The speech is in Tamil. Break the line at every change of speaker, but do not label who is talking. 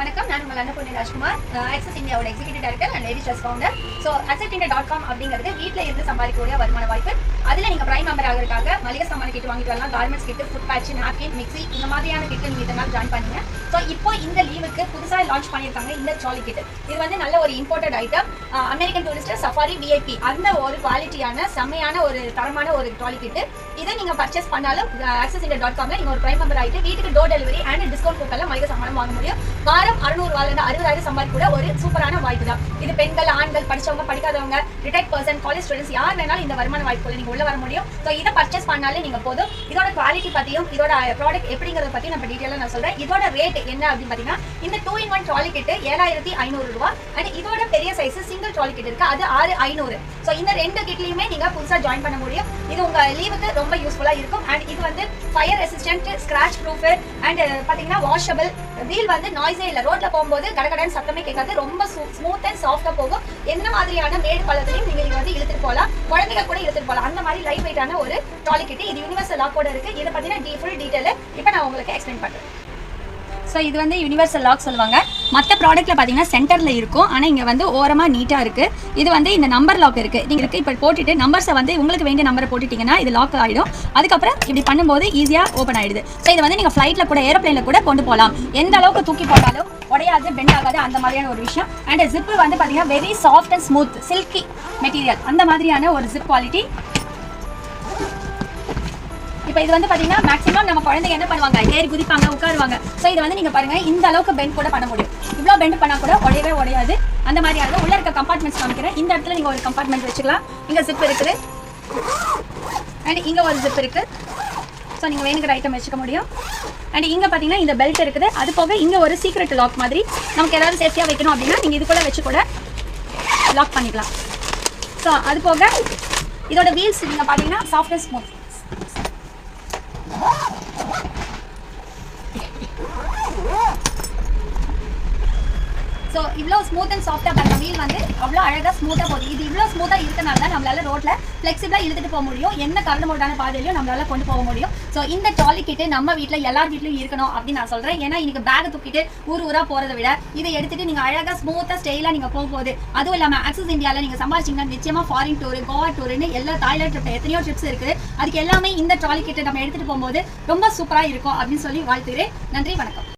வணக்கம், நான் உங்கள் அன்னபூர்ணி ராஜ்குமார், ஆக்சஸ் இந்தியாவோட executive director and ladies dress founder. So accessindia.com அப்படிங்கிறது வீட்டில் இருந்து சம்பாதிக்கக்கூடிய வருமான வாய்ப்பு. அதில் நீங்கள் பிரைம் மெம்பர் ஆகிறதுக்காக மளிகை சாமான கிட்டு வாங்கிட்டு வரலாம், கார்மெண்ட்ஸ் கிட்டு, ஃபுட் பேட்ச், நாப்கின், மிக்ஸி, இந்த மாதிரியான கிட்டு நீங்கள் இதனால் ஜாயின் பண்ணுங்க. ஸோ இப்போ இந்த லீவுக்கு புதுசாக லான்ச் பண்ணியிருக்காங்க இந்த ட்ராலி கிட்டு. இது வந்து நல்ல ஒரு imported item, American tourist safari VIP அந்த ஒரு குவாலிட்டியான செம்மையான ஒரு தரமான ஒரு ட்ராலி கிட்டு. இதை நீங்கள் பர்ச்சேஸ் பண்ணாலும் accessindia.comல நீங்கள் ஒரு பிரைம் மெம்பர் ஆகிட்டு வீட்டுக்கு டோர் டெலிவரி அண்ட் டிஸ்கவுண்ட் கூட்டெல்லாம் மளிகை சாமானம் வாங்க முடியும். வாரம் 600 60,000 சம்பாதிக்க ஒரு சூப்பரான வாய்ப்பு தான் இது. பெண்கள், ஆண்கள், படிச்சவங்க, படிக்காதவங்க, ரிட்டையர்ட் பர்சன், காலேஜ் ஸ்டூடெண்ட்ஸ் யார் வேணாலும் இந்த வருமான வாய்ப்புகளை நீங்க உள்ள வர முடியும். ஸோ இதை பர்ச்சேஸ் பண்ணாலே நீங்க போதும். இதோட குவாலிட்டி பத்தியும் இதோட ப்ராடக்ட் எப்படிங்கிறத பத்தி நம்ம டீட்டெயிலாக நான் சொல்றேன். இதோட ரேட் என்ன அப்படின்னு பாத்தீங்கன்னா, இந்த 2-in-1 ட்ராலி கிட்டு 7500 ரூபாய். அண்ட் இதோட பெரிய சைஸ் சிங்கிள் ட்ராலி கிட் இருக்கு, அது 6500. ஸோ இந்த ரெண்டு கிட்லயுமே நீங்க புதுசா ஜாயின் பண்ண முடியும். இது உங்க லீவுக்கு ரொம்ப யூஸ்ஃபுல்லா இருக்கும். அண்ட் இது வந்து fire resistant, scratch proof and பாத்தீங்கன்னா வாஷபிள். வீல் வந்து நாய்ஸே இல்லை, ரோட்ல போகும்போது கடகடன் சத்தமே கேட்காது, ரொம்ப ஸ்மூத் அண்ட் சாஃப்டா போகும். என்ன மாதிரியான மேடு பள்ளத்திலையும் நீங்க இதை வந்து இழுத்துட்டு போகலாம், குழந்தைங்க கூட இழுத்துட்டு போகலாம். அந்த மாதிரி லைட் வெயிட்டான ஒரு ட்ராலி கிட். இது யூனிவர்சல் லாக்கோட இருக்கு. இதை பத்தின ஃபுல் டீடைல் இப்போ நான் உங்களுக்கு எக்ஸ்பிளைன் பண்றேன். ஸோ இது வந்து யூனிவர்சல் லாக் சொல்லுவாங்க. மற்ற ப்ராடக்ட்டில் பார்த்தீங்கன்னா சென்டரில் இருக்கும், ஆனால் இங்கே வந்து ஓரமாக நீட்டாக இருக்குது. இது வந்து இந்த நம்பர் லாக் இருக்குது. நீங்கள் இப்போ போட்டுட்டு நம்பர்ஸை வந்து உங்களுக்கு வேண்டிய நம்பரை போட்டுட்டிங்கன்னா இது லாக் ஆகிடும். அதுக்கப்புறம் இப்படி பண்ணும்போது ஈஸியாக ஓப்பன் ஆகிடுது. ஸோ இதை வந்து நீங்கள் ஃப்ளைட்டில் கூட ஏரோப்ளைனில் கூட கொண்டு போகலாம். எந்த அளவுக்கு தூக்கி போட்டாலும் உடையாது, பெண்ட் ஆகாது, அந்த மாதிரியான ஒரு விஷயம். அண்ட் ஜிப்பு வந்து பார்த்தீங்கன்னா very soft and smooth silky material, அந்த மாதிரியான ஒரு ஜிப் குவாலிட்டி. இப்போ இது வந்து பார்த்தீங்கன்னா மேக்ஸிமம் நம்ம குழந்தைங்க என்ன பண்ணுவாங்க, ஏறி குதிப்பாங்க, உட்காருவாங்க. ஸோ இதை வந்து நீங்கள் பாருங்கள், இந்த அளவுக்கு பெண்ட் கூட பண்ண முடியும். இவ்வளோ பெண்ட் பண்ணால் கூட உடையாது. அந்த மாதிரியான உள்ள இருக்க கம்பார்ட்மெண்ட்ஸ் காமிக்கிறேன். இந்த இடத்துல நீங்கள் ஒரு கம்பார்ட்மெண்ட் வச்சுக்கலாம். இங்கே ஜிப் இருக்குது அண்ட் இங்கே ஒரு ஜிப் இருக்குது. ஸோ நீங்கள் வேணுங்கிற ஐட்டம் வச்சுக்க முடியும். அண்ட் இங்கே பார்த்தீங்கன்னா இந்த பெல்ட் இருக்குது. அது போக இங்கே ஒரு சீக்ரெட் லாக் மாதிரி நமக்கு ஏதாவது சேஃப்டியாக வைக்கணும் அப்படின்னா நீங்கள் இது கூட வச்சு கூட லாக் பண்ணிக்கலாம். ஸோ அது போக இதோட வீல்ஸ் நீங்கள் பார்த்தீங்கன்னா சாஃப்ட் அண்ட் ஸ்மூத். ஸோ இவ்வளோ ஸ்மூத் அண்ட் சாஃப்டாக பாருங்க, வீல் வந்து அவ்வளோ அழகாக ஸ்மூத்தாக போகுது. இது இவ்வளோ ஸ்மூத்தாக இருக்கனால தான் நம்மளால ரோட்டில் ஃப்ளெக்சிபிளாக இழுத்துட்டு போக முடியும். என்ன கரண்ட் மோட்டான பாதையிலையும் நம்மளால கொண்டு போக முடியும். ஸோ இந்த ட்ராலி கிட்டு நம்ம வீட்டில் எல்லார் வீட்லையும் இருக்கணும் அப்படின்னு நான் சொல்கிறேன். ஏன்னா இன்னைக்கு பேக் தூக்கிட்டு ஊராக போகிறத விட இதை எடுத்துகிட்டு நீங்கள் அழகாக ஸ்மூத்தாக ஸ்டைலாக நீங்கள் போகும்போது, அதுவும் இல்லாமல் ஆக்சஸ் இந்தியாவில் நீங்கள் சம்பாதிச்சிங்கன்னா நிச்சயமாக ஃபாரின் டூர், கோவா டூருன்னு எல்லா தாய்லாந்து ட்ரிப் எத்தனையோ ட்ரிப்ஸ் இருக்குது. அதுக்கு எல்லாமே இந்த ட்ராலி கிட்டு நம்ம எடுத்துகிட்டு போகும்போது ரொம்ப சூப்பராக இருக்கும் அப்படின்னு சொல்லி வாழ்த்துகிறேன். நன்றி, வணக்கம்.